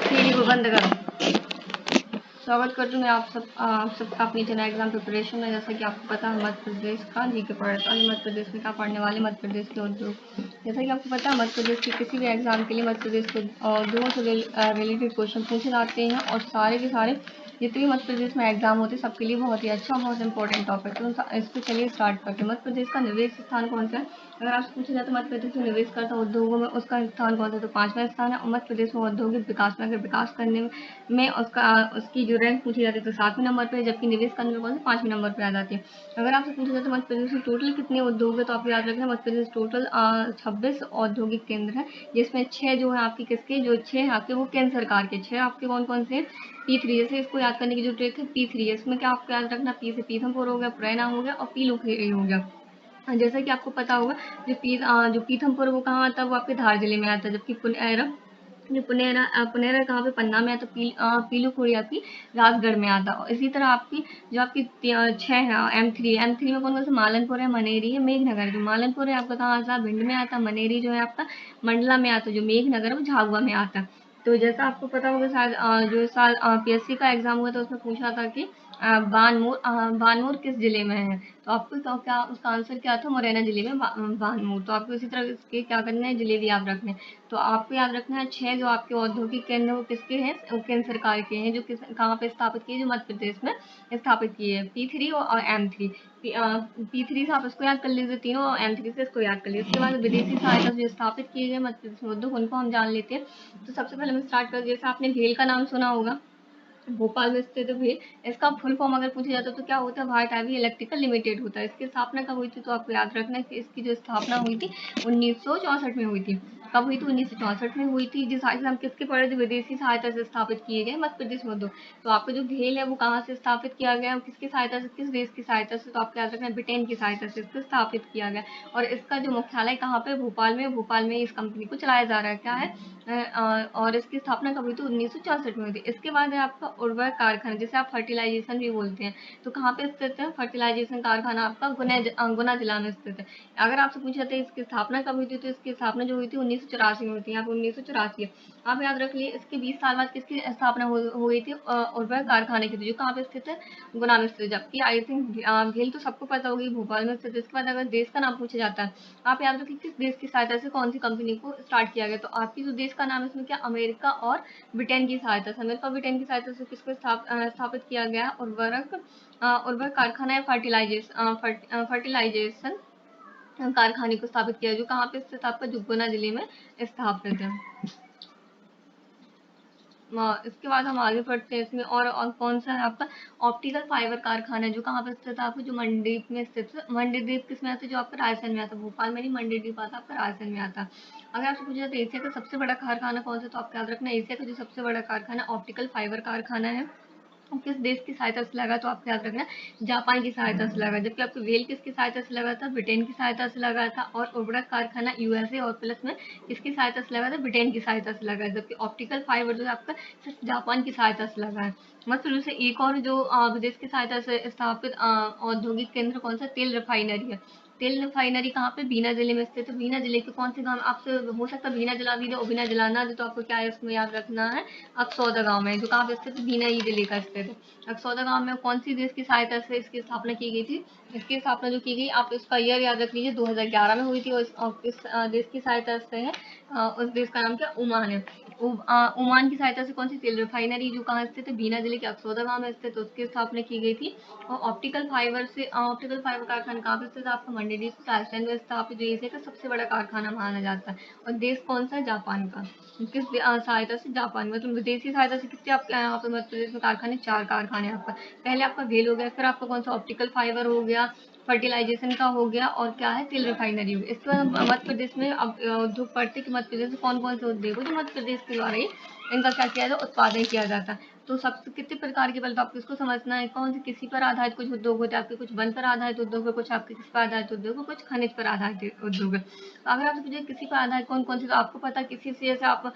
सीढ़ी को बंद करो। स्वागत करती हूँ मैं आप सबका अपनी चैनल एग्जाम प्रिपरेशन में। जैसा कि आपको पता है मध्य प्रदेश का जीके पढ़ता है। मध्य प्रदेश में क्या पढ़ने वाले, मध्य प्रदेश के उद्योग। जैसा कि आपको पता है मध्य प्रदेश के किसी भी एग्जाम के लिए मध्य प्रदेश के उद्योगों से रिलेटेड क्वेश्चन पूछे जाते हैं और सारे के सारे जितने भी मध्य प्रदेश में एग्जाम होते हैं सबके लिए बहुत ही अच्छा, बहुत इंपॉर्टेंट टॉपिक है। तो इसको चलिए स्टार्ट करते हैं। मध्य प्रदेश का निवेश स्थान कौन सा है? अगर आपसे पूछा जाए तो मध्य प्रदेश में निवेश करता उद्योगों में उसका स्थान कौन सा है? तो 5वां स्थान है। और मध्य प्रदेश में औद्योगिक विकास में, अगर विकास करने में उसकी जो रैंक पूछी जाती है तो 7वें नंबर पे, जबकि निवेश करने में कौन से 5वें नंबर पे आ जाती है। अगर आपसे पूछा जाए तो मध्य प्रदेश में टोटल कितने उद्योग है, तो आप याद रखना मध्य प्रदेश टोटल 26 औद्योगिक केंद्र है, जिसमें 6 जो है आपकी किसके, जो 6 आपके वो केंद्र सरकार के, 6 आपके कौन कौन से P3। जैसे इसको याद करने की जो ट्रिक है P3 है, इसमें क्या आपको याद रखना, P से पीथमपुर हो गया, पुरैना हो गया और पीलूखेड़ी हो गया। जैसा कि आपको पता होगा जो पीथमपुर वो कहाँ आता है, वो आपके धार जिले में आता है, जबकि पुनेरा कहाँ पे, पन्ना में आता। पीलूखुड़ी आपकी राजगढ़ में आता। और इसी तरह आपकी जो आपकी 6 है M3 में कौन कौन से, मालनपुर है, मनेरी है, मेघनगर। जो मालनपुर है आपका कहाँ आता है, भिंड में आता। मनेरी जो है आपका मंडला में आता। जो मेघनगर है वो झाबुआ में आता। तो जैसा आपको पता होगा शायद जो साल PSC का एग्जाम हुआ था उसमें पूछा था कि बानमूर किस जिले में है, तो आपको क्या उसका आंसर क्या था, मुरैना जिले में बानमूर। तो आपको इसी तरह इसके क्या करना है, जिले भी याद रखने हैं। तो आपको याद रखना है 6 जो आपके औद्योगिक केंद्र वो किसके हैं, वो केंद्र सरकार के हैं, जो कहाँ पे स्थापित किए, जो मध्य प्रदेश में स्थापित किए हैं, P3 और M3। P3 से आप इसको याद कर लीजिए तीनों, और M3 से इसको याद कर लीजिए। उसके बाद विदेशी सहायता से जो स्थापित किए गए मध्य प्रदेश में उद्योग, उनको हम जान लेते हैं। तो सबसे पहले हम स्टार्ट कर, जैसे आपने भेल का नाम सुना होगा, भोपाल में स्थित भेल। इसका फुल फॉर्म अगर पूछा जाता तो क्या होता है, भारत हैवी इलेक्ट्रिकल लिमिटेड होता है। इसकी स्थापना कब हुई थी, तो आपको याद रखना है कि इसकी जो स्थापना हुई थी 1964 में हुई थी। कब हुई थी, 1964 में हुई थी। जिस हम किसके पढ़े थे, विदेशी सहायता से स्थापित किए गए मध्य प्रदेश में उद्योग। तो आपका जो भेल है वो कहाँ से स्थापित किया गया, किसकी सहायता से, किस देश की सहायता से, तो आपको याद रखना है ब्रिटेन की सहायता से इसको स्थापित किया गया। और इसका जो मुख्यालय कहाँ पे, भोपाल में। भोपाल में इस कंपनी को चलाया जा रहा है, क्या है और इसकी स्थापना कब हुई थी, 1964 में हुई थी। इसके बाद है आपका उर्वरक कारखाना, जिसे आप फर्टिलाइजेशन भी बोलते हैं। तो कहाँ पे स्थित है, फर्टिलाइजेशन कारखाना आपका गुना जिला में स्थित है। अगर आपसे पूछा जाता है इसकी स्थापना कब हुई थी, तो इसकी स्थापना जो हुई थी 1984 में हुई थी। यहाँ पे 1984 है। आप याद रख लिए। इसके 20 साल बाद किसकी स्थापना हुई थी, उर्वरक कारखाने की थी, जो कहाँ पे स्थित है, गुना में स्थित। जबकि आई थिंक भेल तो सबको पता होगी, भोपाल में स्थित। इसके बाद अगर देश का नाम पूछा जाता है, आप याद रखिए किस देश की सहायता से कौन सी कंपनी को स्टार्ट किया गया। तो आपकी जो देश का नाम है इसमें क्या, अमेरिका और ब्रिटेन की सहायता से, अमेरिका और ब्रिटेन की सहायता से किसको स्थापित किया गया, उर्वरक कारखाना या फर्टिलाइजेशन कारखाने को स्थापित किया, जो कहाँ पे स्थित, आपका जुब्बना जिले में स्थापित है। इसके बाद हम आगे बढ़ते हैं। इसमें और कौन सा है आपका, ऑप्टिकल फाइबर कारखाना, जो कहाँ पर स्थित है, आपको जो मंडीदीप में स्थित है। मंडीदीप किस में आता है, जो आपका राजस्थान में आता है। भोपाल में नहीं, मंडीदीप आता है आपका राजस्थान में आता है। अगर आपसे पूछा जाए तो एशिया का सबसे बड़ा कारखाना कौन सा, तो आपको याद रखना एशिया का जो सबसे बड़ा कारखाना ऑप्टिकल फाइबर कारखाना है, किस देश की सहायता से लगा, तो आपको याद रखना जापान की सहायता से लगा। जबकि आपको वेल किसकी सहायता से लगा था, ब्रिटेन की सहायता से लगा था। और उर्वरक कारखाना USA और प्लस में किसकी सहायता से लगा था, ब्रिटेन की सहायता से लगा है। जबकि ऑप्टिकल फाइबर जो है आपका सिर्फ जापान की सहायता से लगा है। मतलब से एक और जो विदेश की सहायता से स्थापित औद्योगिक केंद्र कौन सा, तेल रिफाइनरी है। तेल रिफाइनरी कहाँ पे, बीना जिले में स्थित है। बीना जिले के कौन से गाँव, आपसे हो सकता है बीना जला भी दे और बीना जलाना दे, तो आपको क्या है इसमें याद रखना है, अक्सौदा गाँव में, जो कहाँ पे स्थित है, बीना ही जिले का स्थित है। अक्सौदा गाँव में कौन सी देश की सहायता से इसकी स्थापना की गई थी, इसकी स्थापना जो की गई, आप इसका ईयर याद रख लीजिए, 2011 में हुई थी। और किस देश की सहायता से है, उस देश का नाम क्या, ओमान है। ओमान की सहायता से कौन सी तेल रिफाइनरी, जो कहाँ स्थित है, बीना जिले के अक्सौदा गाँव में स्थित, उसकी स्थापना की गई थी। और ऑप्टिकल फाइबर कारखाना कहाँ पे स्थित है, आपका मंडी राजस्थान में स्थापित, जो एशिया का सबसे बड़ा कारखाना माना जाता है। और देश कौन सा है, जापान का। किस सहायता से, जापान, मतलब विदेशी सहायता से कितने आपके यहाँ पे मध्य प्रदेश में कारखाने, 4 कारखाने आपका। पहले आपका भेल हो गया, फिर आपका कौन सा ऑप्टिकल फाइबर हो गया, फर्टिलाइजेशन का हो गया, और क्या है, तेल रिफाइनरी हो गया। इसके बाद हम मध्य प्रदेश में अब उद्योग पढ़ते कि मध्य प्रदेश में कौन कौन से उद्योग जो मध्य प्रदेश के द्वारा ही इनका क्या किया जाता है, उत्पादन किया जाता है। तो सब कितने प्रकार के, पहले तो आपको इसको समझना है, कौन से किसी पर आधारित कुछ उद्योग होते हैं आपके, कुछ वन पर आधारित उद्योग है, कुछ आपके किस पर आधारित उद्योग है, कुछ खनिज पर आधारित उद्योग है। तो अगर आपसे पूछे किसी पर आधारित कौन कौन से, तो आपको पता है किसी से, जैसे आप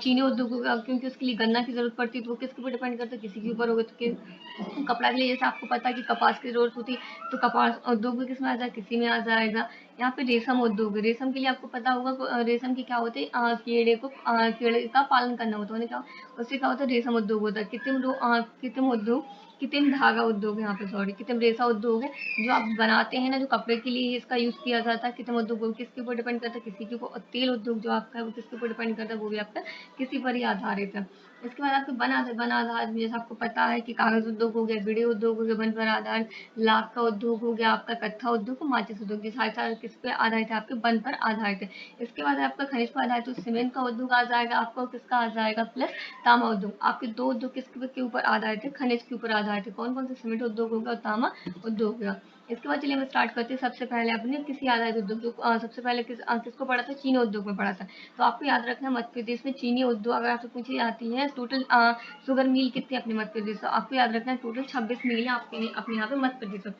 चीनी उद्योग होगा, क्योंकि उसके लिए गन्ना की जरूरत पड़ती है, तो वो किसके ऊपर डिपेंड करता है, किसी के ऊपर होगा। तो कपड़ा के लिए जैसे आपको पता है कि कपास की जरूरत होती है, तो कपास उद्योग भी किस में आ जाए, किसी में आ जाएगा। यहाँ पे रेशम उद्योग, रेशम के लिए आपको पता होगा रेशम के क्या होते हैं, कीड़े का पालन करना होता है, क्या उससे क्या होता है, रेशम उद्योग होता है। कृत्रिम उद्योग, कृत्रिम धागा उद्योग है यहाँ पे, सॉरी, कृत्रिम रेशा उद्योग है, जो आप बनाते हैं ना, जो कपड़े के लिए इसका यूज किया जाता है। कृत्रिम उद्योग किसके ऊपर डिपेंड करता है, किसी के ऊपर। तेल उद्योग जो आपका है वो किसके ऊपर डिपेंड करता है, वो भी आपका किसी पर ही आधारित है। इसके बाद आपके वन आधार, जैसे आपको पता है कि कागज उद्योग हो गया, बीड़ी उद्योग हो गया, वन पर आधारित, लाख का उद्योग हो गया आपका, कत्था उद्योग, माचिस उद्योग, ये सारे किस पे आधारित है, आपके वन पर आधारित है। इसके बाद आपका खनिज पर आधारित, तो सीमेंट का उद्योग आ जाएगा आपका, किसका आ जाएगा, प्लस तांबा उद्योग। आपके दो उद्योग किसके ऊपर आधारित है, खनिज के ऊपर आधारित है। कौन कौन से, सीमेंट उद्योग होगा और तांबा उद्योग होगा। इसके बाद चलिए हम स्टार्ट करते हैं। सबसे पहले आपने किसी आधारित उद्योग, जो सबसे पहले किसको पढ़ा था, चीनी उद्योग में पढ़ा था। तो आपको याद रखना, मध्य प्रदेश में चीनी उद्योग अगर आपसे पूछी जाती है, टोटल शुगर मिल कितने अपने मध्य प्रदेश, तो आपको याद रखना है टोटल 26 मिल है आपके अपने यहाँ पे मध्य प्रदेश में।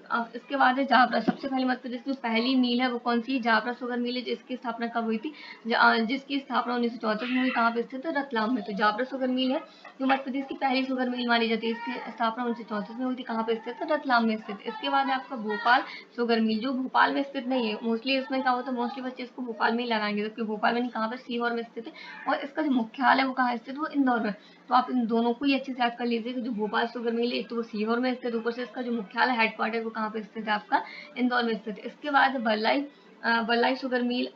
अब इसके बाद है जावरा। सबसे पहले मध्य प्रदेश की पहली मिल है वो कौन सी है, जावरा शुगर मिल है, जिसकी स्थापना कब हुई थी, जिसकी स्थापना 1934 में हुई। कहाँ पे स्थित है, रतलाम में। तो जावरा शुगर मिल है जो मध्य प्रदेश की पहली शुगर मिल मानी जाती है, इसकी स्थापना 1934 में हुई थी। कहाँ पे स्थित है, रतलाम में स्थित। इसके बाद है आपका भोपाल शुगर मिल, जो भोपाल में स्थित नहीं है। मोस्टली इसमें क्या होता है, मोस्टली बच्चे इसको भोपाल में ही लगाएंगे, जबकि भोपाल में नहीं, कहाँ पे, सीहोर में स्थित है। और इसका जो मुख्यालय है वो कहाँ स्थित है, वो इंदौर में। तो आप इन दोनों को ही अच्छे से याद कर लीजिए कि जो भोपाल शुगर मिल है, एक तो वो सीहोर में स्थित, ऊपर से इसका जो मुख्यालय हेडक्वार्टर वो कहाँ पे स्थित है, आपका इंदौर में स्थित है। इसके बाद बल्लाई शुगर मिल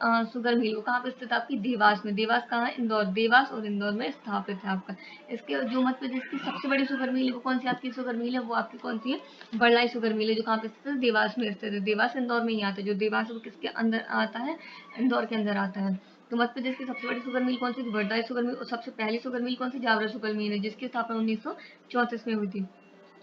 वो कहाँ पे स्थित है, आपकी देवास में। देवास कहाँ है, इंदौर, देवास और इंदौर में स्थापित है आपका। इसके जो मध्य प्रदेश की सबसे बड़ी शुगर मिल है वो कौन सी आपकी शुगर मिल है, वो आपकी कौन सी है, बल्लाई शुगर मिल है, जो कहाँ पे स्थित है, देवास में स्थित है। देवास इंदौर में ही आता है, जो देवास है वो किसके अंदर आता है, इंदौर के अंदर आता है। तो मध्य प्रदेश की सबसे बड़ी शुगर मिल कौन सी थी, बरदाई शुगर मिल। और सबसे पहली शुगर मिल कौन सी, जावरा शुगर मिल है, जिसकी स्थापना 1934 में हुई थी।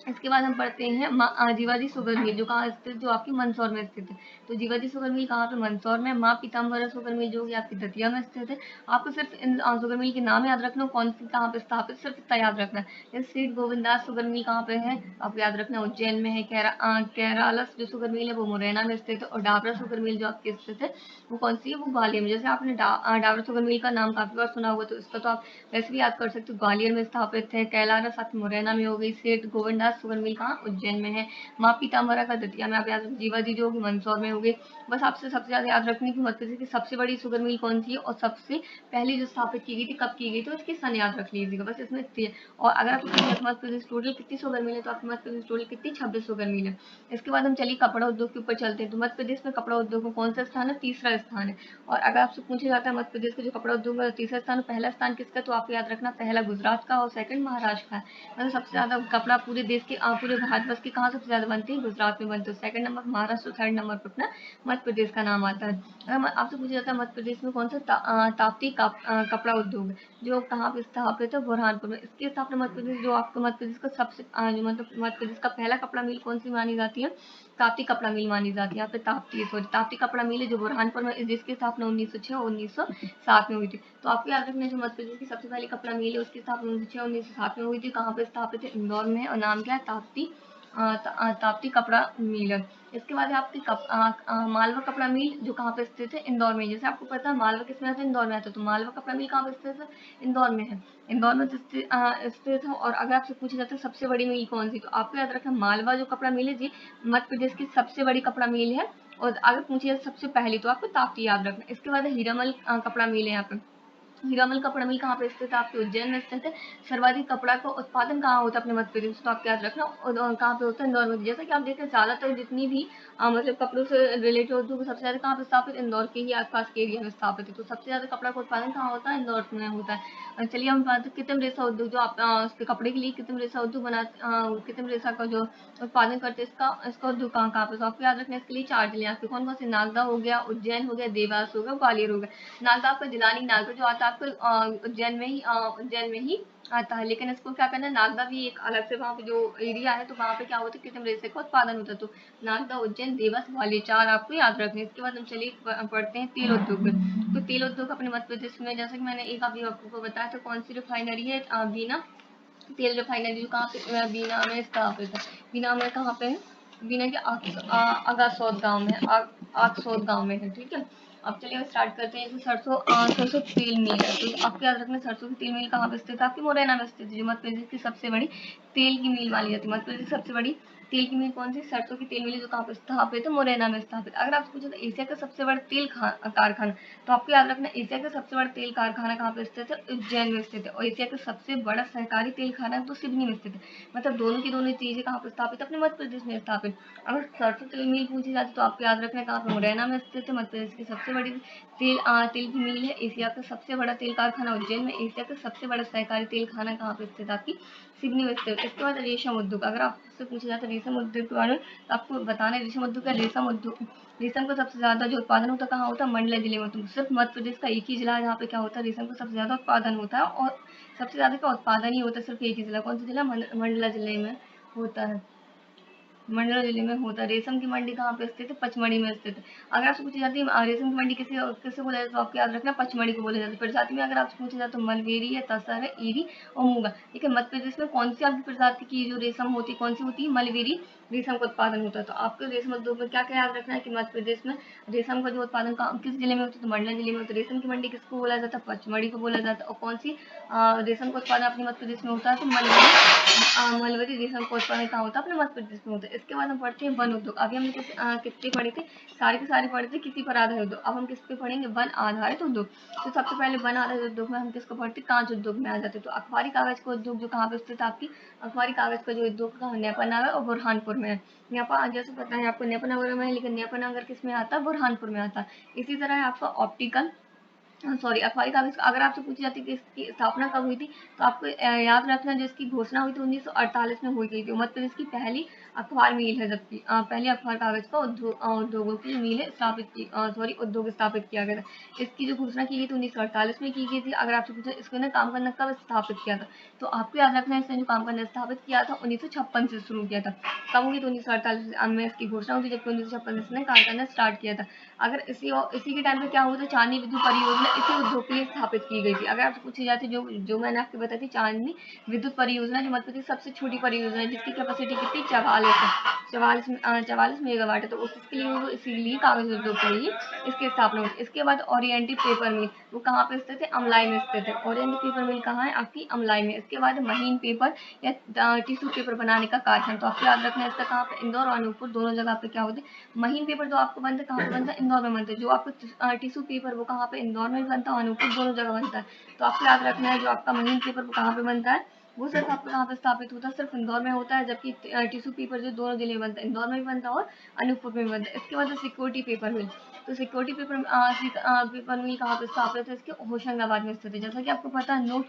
इसके बाद हम पढ़ते हैं जीवाजी शुगर मिल, जो कहाँ स्थित, जो आपकी मंदसौर में स्थित है। तो जीवाजी शुगर मिल कहाँ पे, मंदसौर में। माँ पीताम्बरा शुगर मिल जो कि आपकी दतिया में स्थित है। आपको सिर्फ इन शुगर मिल के नाम याद रखना, कौन सी कहाँ पे स्थापित, सिर्फ इतना याद रखना है। जैसे श्री गोविंदास शुगर मिल कहाँ पे है, आपको याद रखना, उज्जैन में है। कैरालस जो शुगर मिल है वो मुरैना में स्थित है। और डाबरा शुगर मिल जो आपकी स्थित है वो कौन सी है, वो ग्वालियर में। जैसे आपने डाबरा शुगर मिल का नाम काफी बार सुना होगा, तो इसका तो आप वैसे भी याद कर सकते हो, ग्वालियर में स्थापित है। कैलारस आपकी मुरैना में हो गई। सेठ गोविंदास शुगर मिल कहाँ, उज्जैन में है। माँ पीताम्बरा का दतिया में। आप याद रखो, जीवाजी जो होगी मंदसौर में होगी। बस आपसे सबसे ज्यादा याद रखने की, मध्य प्रदेश की सबसे बड़ी शुगर मिल कौन सी है और सबसे पहले जो स्थापित की गई थी, कब की गई, तो इसकी सन याद रख लीजिएगा, बस इसमें इतनी है। और अगर आपको मध्य प्रदेश टोटल कितनी शुगर मिल है, तो आपके मध्य प्रदेश टोटल कितनी, 26 शुगर मिल है। इसके बाद हम चलिए कपड़ा उद्योग के ऊपर चलते हैं। तो मध्य प्रदेश में कपड़ा उद्योग में कौन सा स्थान है, तीसरा स्थान है। और अगर आपसे पूछा जाता है मध्य प्रदेश का जो कपड़ा उद्योग में तीसरा स्थान, पहला स्थान किसका, तो आपको याद रखना, पहला गुजरात का और सेकंड महाराष्ट्र का है। मतलब सबसे ज्यादा कपड़ा पूरे देश के पूरे भारतवर्ष के कहाँ सबसे ज्यादा बनती है, गुजरात में बनते हैं। Second number Maharashtra, third number पर अपना मध्य प्रदेश का नाम आता है। अगर आपसे पूछा जाता है मध्य प्रदेश में कौन सा ताप्ती कपड़ा उद्योग है, जो कहाँ पे स्थापित है, बुरहानपुर में। इसके स्थापना मध्य प्रदेश, जो आपको मध्य प्रदेश का सबसे जो मतलब मध्य प्रदेश का पहला कपड़ा मिल कौन सी मानी जाती है, ताप्ती कपड़ा मिल मानी जाती है। यहाँ पे ताप्ती कपड़ा मिल है जो बुरहानपुर में, जिसकी स्थापना 1906 और 1907 में हुई थी। तो आपको याद रखना है, जो मध्य प्रदेश की सबसे पहली कपड़ा मिल है उसकी स्थापना 1906 1907 में हुई थी। कहाँ पे स्थापित है, इंदौर में है। और नाम क्या है, ताप्ती कपड़ा मिल है। इसके बाद है आपकी मालवा कपड़ा मिल, जो कहाँ पे स्थित है, इंदौर में। जैसे आपको पता है मालवा किसमें आता है, इंदौर में आता है। तो मालवा कपड़ा मिल कहाँ पे स्थित है, इंदौर में है। इंदौर में स्थित है। और अगर आपसे पूछा जाता है सबसे बड़ी मिल कौन सी, तो आपको याद रखना, मालवा जो कपड़ा मिल है जी मध्य प्रदेश की सबसे बड़ी कपड़ा मिल है। और अगर पूछिए सबसे पहली, तो आपको ताप्ती याद रखना। इसके बाद हीरामल कपड़ा मिल है यहाँ पे। हीरामल कपड़ा मिल कहाँ पे स्थित है, आपके उज्जैन में स्थित है। सर्वाधिक कपड़ा का उत्पादन कहाँ होता है, अपने मध्य प्रदेश, तो आपको याद रखना। और कहाँ पे होता है, इंदौर में। जैसा कि आप देख रहे हैं ज्यादातर जितनी भी मतलब कपड़ों से रिलेटेड उद्योग सबसे ज्यादा कहाँ पे स्थापित, इंदौर के ही आसपास के एरिया में स्थापित है। तो सबसे ज्यादा कपड़ा का उत्पादन कहाँ होता है, इंदौर में होता है। चलिए हम बात, कृत्रिम रेशा उद्योग, जो आप उसके कपड़े के लिए कृत्रिम रेशा उद्योग बनाते, कृत्रिम रेशा का जो उत्पादन करते हैं, इसका उद्योग कहाँ कहाँ पे, तो आपको याद रखना है। इसके लिए 4 जिले आपके कौन कौन से, नागदा हो गया, उज्जैन हो गया, देवास हो गया, ग्वालियर हो गया। नागदा आपका जिलानी नागदा जो आता है आपको उज्जैन में ही आता है। लेकिन इसको क्या करना है, नागदा भी एक अलग से वहाँ पे जो एरिया है, तो वहाँ पे क्या होता है, कृत्रिम रेशे का उत्पादन होता है। तो नागदा, उज्जैन, देवास, ग्वालियर 4 आपको याद रखने। इसके बाद हम चलिए पढ़ते हैं तेल उद्योग में। तो तेल उद्योग अपने मध्य प्रदेश में, जैसे कि मैंने एक अभी आपको बताया था, कौन सी रिफाइनरी है, बीना तेल रिफाइनरी, जो कहाँ पे, बीना में स्थापित है। बीना में कहाँ पे है, बीना के आगसोद गाँव में है, आगसोद गाँव में है, ठीक है। अब चलिए स्टार्ट करते हैं। सरसों तेल मिल है, तो आपको याद रखना सरसों की तेल मिल कहाँ पे स्थित है, आपकी मुरैना में स्थित है, जो मध्य प्रदेश की सबसे बड़ी तेल की मिल मानी जाती है। मध्य प्रदेश की सबसे बड़ी तेल की मिल कौन सी, सरसों की तेल मिल, जो कहाँ पे स्थापित है, मुरैना में स्थापित। अगर आपसे पूछे तो एशिया का सबसे बड़ा तेल कारखाना, तो आपको याद रखना एशिया का सबसे बड़ा तेल कारखाना कहाँ पे स्थित है, उज्जैन में स्थित है। और एशिया का सबसे बड़ा सहकारी तेल खाना तो सिडनी में स्थित है। मतलब दोनों की दोनों चीजें कहाँ पे स्थापित, अपने मध्य प्रदेश में स्थापित। अगर सरसों तेल मिल पूछी जाती तो आपको याद रखना है कहाँ पे, मुरैना में स्थित है। मध्य प्रदेश की सबसे बड़ी तेल की मिल है। एशिया का सबसे बड़ा तेल कारखाना उज्जैन में। एशिया का सबसे बड़ा सहकारी तेल खाना कहाँ पे स्थित है, आपकी सिडनी में स्थित। इसके बाद रेशम उद्योग, अगर आपसे पूछा जाता है रेशम उद्योग के बारे में, तो आपको बताना है रेशम उद्योग का। रेशम का सबसे ज्यादा जो उत्पादन होता है कहाँ होता है, मंडला जिले में। तो सिर्फ मध्य प्रदेश का एक ही जिला है जहाँ पे क्या होता है, रेशम का सबसे ज्यादा उत्पादन होता है। और सबसे ज्यादा का उत्पादन ही होता है सिर्फ एक ही जिला, कौन सा जिला, मंडला जिले में होता है। मंडला जिले में होता है। रेशम की मंडी कहाँ पे स्थित है, पचमढ़ी में स्थित है। अगर आपसे पूछी जाती है रेशम की मंडी किसे किसे बोला जाता है, तो आपको याद रखना पचमढ़ी को बोला जाता है। प्रजाति में अगर आपसे पूछा जाए तो मलबेरी है, तसर है, ईरी और मूंगा। ठीक है, मध्य प्रदेश में कौन सी आपकी प्रजाति की जो रेशम होती है, कौन सी होती है, मलबेरी रेशम का उत्पादन होता है। तो आपको रेशम उद्योग में क्या क्या याद रखना है कि मध्य प्रदेश में रेशम का जो उत्पादन किस जिले में होता है, तो मंडला जिले में होता है। रेशम की मंडी किसको बोला जाता है, पचमढ़ी को बोला जाता है। और कौन सी रेशम का उत्पादन अपने मध्य प्रदेश में होता है, तो मलबरी रेशम का उत्पादन कहाँ होता है, अपने मध्य प्रदेश में होता है। इसके बाद हम पढ़ते हैं वन उद्योग। अभी हमने कितने पढ़े थे, सारे के सारे पढ़े थे किसी पर आधारित उद्योग। अब हम किस पे पढ़ेंगे, वन आधारित उद्योग। तो सबसे पहले वन आधारित उद्योग में हम किसको पढ़ते हैं, कांच उद्योग में आ जाते हैं। तो अखबारी कागज का उद्योग जो कहाँ पे स्थित है, आपकी अखबारी कागज का जो उद्योग का नेपानगर और बुरहानपुर में है। नेपा जैसे पता है आपको नेपानगर में है, लेकिन नेपानगर किस में आता है, बुरहानपुर में आता है। इसी तरह है आपका ऑप्टिकल सॉरी अखबारी कागज, अगर आपसे पूछी जाती है कि इसकी स्थापना कब हुई थी, तो आपको याद रखना जो इसकी घोषणा हुई थी 1948 में हुई गई थी। मध्य प्रदेश की पहली अखबार मिल है, जबकि पहले अखबार कागज का उद्योगों की मिल स्थापित की सॉरी उद्योग स्थापित किया गया था। इसकी जो घोषणा की गई थी 1948 में की गई थी। अगर आपसे पूछा इसको ने काम करना कब स्थापित किया था, तो आपको याद रखना है इसने जो काम करना स्थापित किया था 1956 से शुरू किया था। कब हुई, तो 1948 में इसकी घोषणा हुई, जबकि 1956 से इसने काम करना स्टार्ट किया था। अगर इसी के टाइम पे क्या हुआ था, चांदनी विद्युत परियोजना इसी उद्योग के लिए स्थापित की गई थी। अगर आपसे पूछी जाती जो मैंने आपको बताई थी चांदनी विद्युत परियोजना, जो मध्य प्रदेश की सबसे छोटी परियोजना है, जिसकी कैपेसिटी कितनी 44 मेगावाट है। तो उसके लिए वो इसीलिए कागज उद्योग के लिए इसकी स्थापना हुई। इसके बाद ओरिएंटल पेपर मिल, वो कहाँ पे स्थित है, अमलाई में स्थित है। ओरिएंटल पेपर मिल कहाँ है, आपकी अमलाई में। इसके बाद महीन पेपर या टिश्यू पेपर बनाने का कारखाना, तो आपको याद रखना है इसका कहाँ पे, इंदौर और अनूपपुर दोनों जगह पे क्या होते हैं। महीन पेपर जो आपको बनता है कहाँ पे बनता है, इंदौर में बनता है। जो आपको टिश्यू पेपर वो कहाँ पे, इंदौर में भी बनता है, अनूपपुर दोनों जगह बनता है। तो आपको याद रखना है जो आपका महीन पेपर वो कहाँ पे बनता है, वो सिर्फ आपको कहाँ पे स्थापित होता है, सिर्फ इंदौर में होता है। जबकि टिश्यू पेपर जो दोनों जिले में बनता है, इंदौर में भी बनता है और अनूपपुर में भी बनता है। इसके बाद सिक्योरिटी पेपर मिल, तो सिक्योरिटी पेपर मिल कहाँ पे स्थापित है, इसके होशंगाबाद में स्थित है। जैसा कि आपको पता है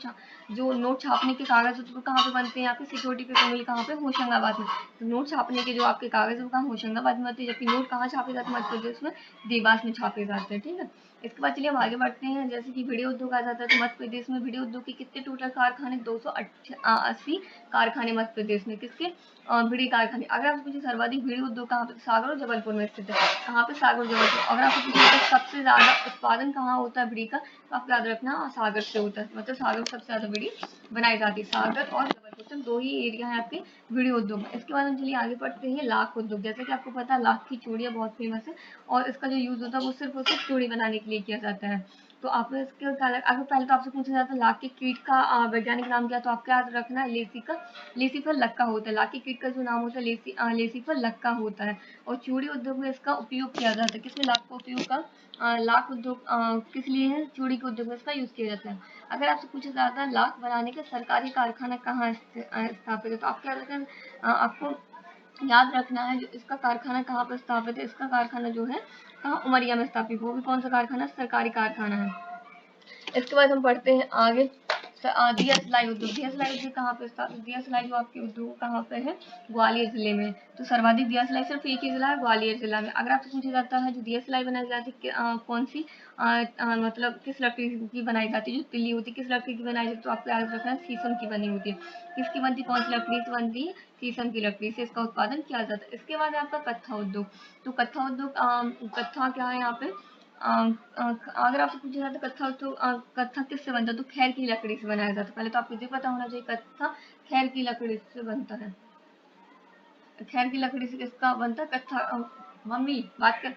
जो नोट छापने के कागज होते हैं कहाँ पे बनते हैं, आपके सिक्योरिटी पेपर मिल कहाँ पे, होशंगाबाद में। तो नोट छापने के जो आपके कागज वो कहाँ, होशंगाबाद में बनते हैं। जबकि नोट कहाँ छापे जाते हैं, मध्य प्रदेश में देवास में छापे जाते हैं। ठीक है, इसके बाद चलिए हम आगे बढ़ते हैं। जैसे कि वीडियो उद्योग आ जाता है, तो मध्य प्रदेश में वीडियो उद्योग के कितने टोटल कारखाने, 280 कारखाने मध्य प्रदेश में। किसके, बीड़ी कारखाने। अगर आपसे पूछे सर्वाधिक बीड़ी उद्योग कहाँ पे, सागर और जबलपुर में स्थित है। कहाँ पे, सागर और जबलपुर। अगर आपको पूछे सबसे ज्यादा उत्पादन कहाँ होता है बीड़ी का, तो आप याद रखना सागर से होता है। मतलब सागर में सबसे ज्यादा बीड़ी बनाई जाती है, सागर और जबलपुर सिर्फ दो ही एरिया है आपके बीड़ी उद्योग में। इसके बाद हम चलिए आगे बढ़ते हैं लाख उद्योग। जैसे कि आपको पता है लाख की चूड़ियाँ बहुत फेमस है, और इसका जो यूज होता है वो सिर्फ और सिर्फ चूड़ी बनाने के लिए किया जाता है। तो आप इसके अगर पहले तो आपसे पूछा जाता है लाख के कीट का वैज्ञानिक नाम क्या, तो आपको याद रखना है लेसीफर लक्का होता है। लाख के कीट का जो नाम होता है लेसीफर लक्का होता है। और चूड़ी उद्योग में इसका उपयोग किया जाता है। किसमें लाख का उपयोग का लाख उद्योग किस लिए है, चूड़ी के उद्योग में इसका यूज किया जाता है। अगर आपसे पूछा जाता है लाख बनाने का सरकारी कारखाना कहाँ स्थापित है, तो आपको याद रखना आपको याद रखना है जो इसका कारखाना कहाँ पर स्थापित है। इसका कारखाना जो है कहाँ, उमरिया में स्थापित। वो भी कौन सा कारखाना, सरकारी कारखाना है। इसके बाद हम पढ़ते हैं आगे दिया सिलाई उद्योग। दिया सिलाई उद्योग कहाँ पे स्थापित, दिया सिलाई जो आपके उद्योग कहाँ पे है, ग्वालियर जिले में। तो सर्वाधिक दिया सिलाई सिर्फ एक ही जिला है, ग्वालियर जिला में। अगर आपसे पूछा जाता है जो दिया सिलाई बनाई जाती है कौन सी मतलब किस लकड़ी की बनाई जाती है, जो तिल्ली होती है किस लकड़ी की बनाई जाती है, तो आपको याद रखना है शीशम की बनी होती है। किसकी बनती, कौन सी लकड़ी से बनती है, शीशम की लकड़ी से इसका उत्पादन किया जाता है। इसके बाद है आपका कत्था उद्योग। तो कत्था उद्योग कत्था क्या है यहाँ पे, अगर आपसे पूछा जाता है कत्था तो कत्था किससे बनता है, तो खैर की लकड़ी से बनाया जाता है। पहले तो आपको ये पता होना चाहिए कत्था खैर की लकड़ी से बनता है। खैर की लकड़ी से किसका बनता है कत्था, मम्मी बात कर।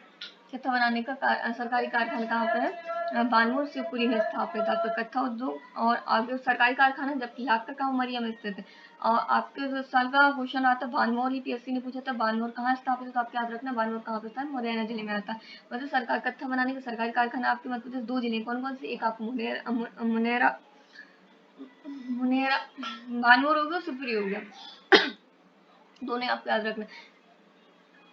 कत्था बनाने का सरकारी कारखाना कहाँ पे है, बानमोर शिवपुरी में स्थापित है आपका कत्था उद्योग। और आगे सरकारी कारखाना, जबकि लाखर गाँव उमरिया में स्थित है। और आपके जो साल का क्वेश्चन आता है बानमोर, ही पीएससी ने पूछा था बानमोर कहाँ स्थापित है, तो आपको याद रखना बानमोर कहाँ पे था, मुरैना जिले में आता है। मतलब सरकार कत्था बनाने का सरकारी कारखाना आपके मध्य प्रदेश 2 जिले, कौन कौन से, एक आपको मुनेरा मुनेरा बानमोर हो गया, शिवपुरी हो गया, दोनों आपको याद रखना।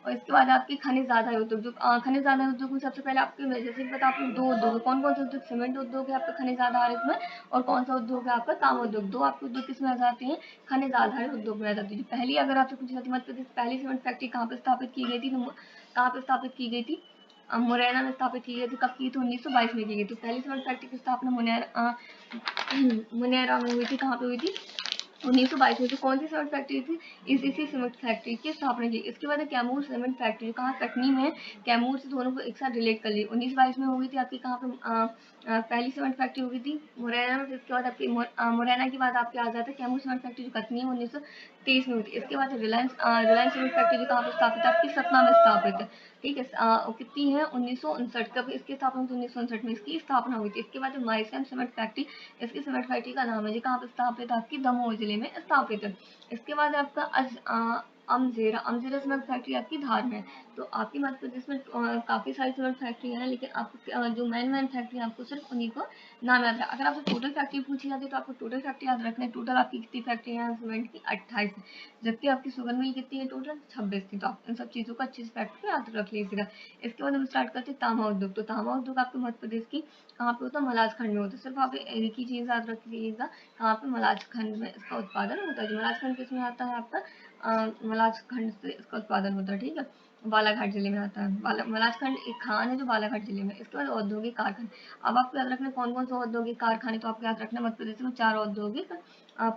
और इसके बाद आपकी खनिज आधार उद्योग, जो खनिज आधार उद्योग में सबसे पहले आपके जैसे कि पता आपको 2 उद्योग है, कौन कौन से उद्योग, सीमेंट उद्योग है आपका खनिज आधारित में, और कौन सा उद्योग है आपका तांबा उद्योग। 2 आपके उद्योग किसमें आ जाते हैं, खनिज आधारित उद्योग में आ जाती है। पहली अगर आपसे पूछी जाती मध्य प्रदेश पहली सीमेंट फैक्ट्री कहाँ पे स्थापित की गई थी, तो कहाँ पे स्थापित की गई थी, मुरैना में स्थापित की गई थी। कब की थी, 1922 में की गई थी। पहली सीमेंट फैक्ट्री की स्थापना मुनैरा में हुई थी। कहाँ पे हुई थी, 1922 में। तो कौन सी सीमेंट फैक्ट्री थी, इसी सीमेंट फैक्ट्री की स्थापना की। इसके बाद कैमूर सीमेंट फैक्ट्री, कहाँ, कटनी में, कैमूर से दोनों को एक साथ रिलेट कर ली। 1922 में हो गई थी आपकी, कहाँ पे पहली सीमेंट फैक्ट्री हो गई थी मुरैना में। इसके बाद आपकी मुरैना के बाद आपके आ जाता है कैमूर सीमेंट फैक्ट्री जो कटनी में 1923 में हुई थी। इसके बाद रिलायंस रिलायंस सीमेंट फैक्ट्री जो कहाँ पर स्थापित है आपकी, सतना में स्थापित है। ठीक है, कितनी है, 1959, कब इसकी स्थापना हुई, 1959 में इसकी स्थापना हुई थी। इसके बाद माइसम सीमेंट फैक्ट्री, इसकी सीमेंट फैक्ट्री का नाम है जी, कहाँ पे स्थापित है आपकी, दमोह जिले में स्थापित है। इसके बाद आपका अमजीरा सीमेंट फैक्ट्री आपकी धार में है। तो आपके मध्य प्रदेश में काफी सारी सीमेंट फैक्ट्री है, लेकिन आपको जो मेन फैक्ट्री आपको सिर्फ उन्हीं को नाम याद है। अगर आपसे टोटल फैक्ट्री पूछी जाती है तो आपको टोटल फैक्ट्री याद रखना है। टोटल आपकी कितनी फैक्ट्री है सीमेंट की, 28, जबकि आपकी शुगर मिल कितनी है, टोटल 26 थी। तो आप इन सब चीजों को अच्छे से फैक्ट्री याद रख लीजिएगा। इसके बाद हम स्टार्ट करते हैं तांबा उद्योग। तो तांबा उद्योग आपके मध्य प्रदेश की कहाँ पे होता है, मलाजखंड में होता है। सिर्फ आप एक ही चीज याद रख लीजिएगा, कहाँ पे, मलाजखंड में इसका उत्पादन होता है। जो मलाजखंड किसमें आता है आपका, मलाजखंड से इसका उत्पादन होता है। ठीक है, बालाघाट जिले में आता है। मलाजखंड एक खान है जो बालाघाट जिले में। इसके बाद औद्योगिक कारखाने, अब आपको याद रखना कौन कौन से औद्योगिक कारखाने, तो आपको याद रखना मध्य प्रदेश में 4 औद्योगिक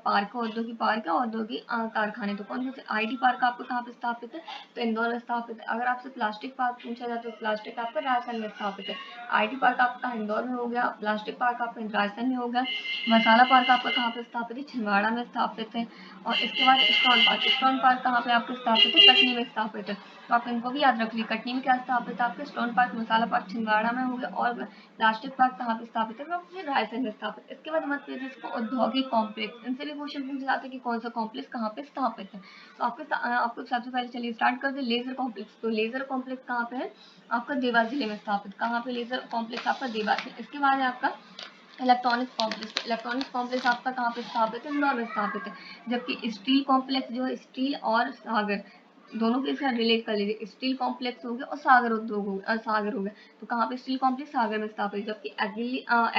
पार्क, औद्योगिक पार्क है, औद्योगिक कारखाने। तो कौन कौन से, आईटी पार्क आपको कहाँ पे स्थापित है, तो इंदौर में स्थापित है। अगर आपसे प्लास्टिक पार्क पूछा जाए तो प्लास्टिक आपका राजस्थान में स्थापित है। आईटी पार्क आपका इंदौर में हो गया, प्लास्टिक पार्क आपका राजस्थान में हो गया। मसाला पार्क आपका कहाँ पे स्थापित है, छिंदवाड़ा में स्थापित है। और इसके बाद स्टोन पार्क कहाँ पे आपके स्थापित है, कटनी में स्थापित है। तो आप इनको भी याद रख लीजिए। कटनी में क्या स्थापित है आपके, स्टोन पार्क, मसाला पार्क छिंदवाड़ा में हो गया, और प्लास्टिक पार्क कहाँ पे स्थापित है, आपके रायसेन में स्थापित। इसके बाद मध्य प्रदेश को औद्योगिक कॉम्प्लेक्स, इनसे भी क्वेश्चन पूछे जाते हैं कि कौन सा कॉम्प्लेक्स कहाँ पे स्थापित है। तो आपको सबसे पहले चलिए स्टार्ट करते हैं लेजर कॉम्प्लेक्स। तो लेजर कॉम्प्लेक्स कहाँ पे है आपका, देवास जिले में स्थापित। कहाँ पे लेजर कॉम्प्लेक्स आपका, देवास में। इसके बाद है आपका इलेक्ट्रॉनिक्स कॉम्प्लेक्स। इलेक्ट्रॉनिक्स कॉम्प्लेक्स आपका कहाँ पे स्थापित है, इंदौर में स्थापित है। जबकि स्टील कॉम्प्लेक्स जो है, स्टील और सागर दोनों के साथ रिलेट कर लीजिए। स्टील कॉम्प्लेक्स हो गया और सागर उद्योग हो गया, सागर हो गया। तो कहाँ पे स्टील कॉम्प्लेक्स, सागर में स्थापित है। जबकि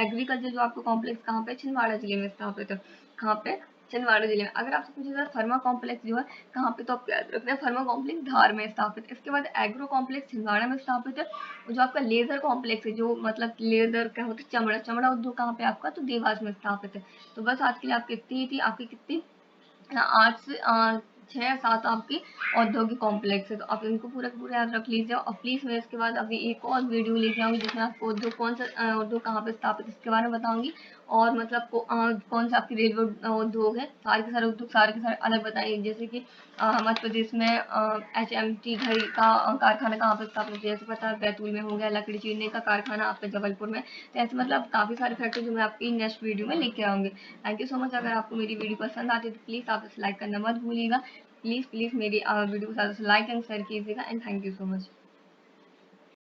एग्रीकल्चर जो आपको कॉम्प्लेक्स कहाँ पे, छिंदवाड़ा जिले में स्थापित है। कहाँ पे, छिंदवाड़ा जिले में। अगर आपसे पूछा जाए फार्मा कॉम्प्लेक्स जो है कहाँ पे, तो आप याद रखना फार्मा कॉम्प्लेक्स धार में स्थापित। इसके बाद एग्रो कॉम्प्लेक्स छिंदवाड़ा में स्थापित है। जो आपका लेजर कॉम्प्लेक्स है, जो मतलब लेजर क्या होता है, चमड़ा, चमड़ा उद्योग कहाँ पे आपका, तो देवास में स्थापित है। तो बस आज के लिए आपकी इतनी ही थी, आपकी कितनी 8 से 6 या 7 आपके औद्योगिक कॉम्प्लेक्स है। तो आप इनको पूरा का पूरा याद रख लीजिए। और प्लीज़ मैं इसके बाद अभी एक और वीडियो लेके आऊँगी जिसमें आपको उद्योग कौन सा उद्योग कहाँ पे स्थापित इसके बारे में बताऊँगी। और मतलब कौन सा आपकी रेलवे उद्योग है, सारे के सारे उद्योग सारे के सारे अलग बताएंगे। जैसे कि मध्य प्रदेश में HMT घड़ी का कारखाना कहाँ पे स्थापित है, जैसे पता है बैतूल में हो गया। लकड़ी चीरने का कारखाना आपका जबलपुर में। तो ऐसे मतलब काफ़ी सारे फैक्टर जो मैं आपकी नेक्स्ट वीडियो में लेके आऊँगी। Thank you so much. अगर आपको मेरी वीडियो पसंद आती है तो प्लीज़ आप इसे लाइक करना मत भूलिएगा। प्लीज़ मेरी वीडियो को ज़्यादा से लाइक एंड शेयर कीजिएगा। And thank you so much.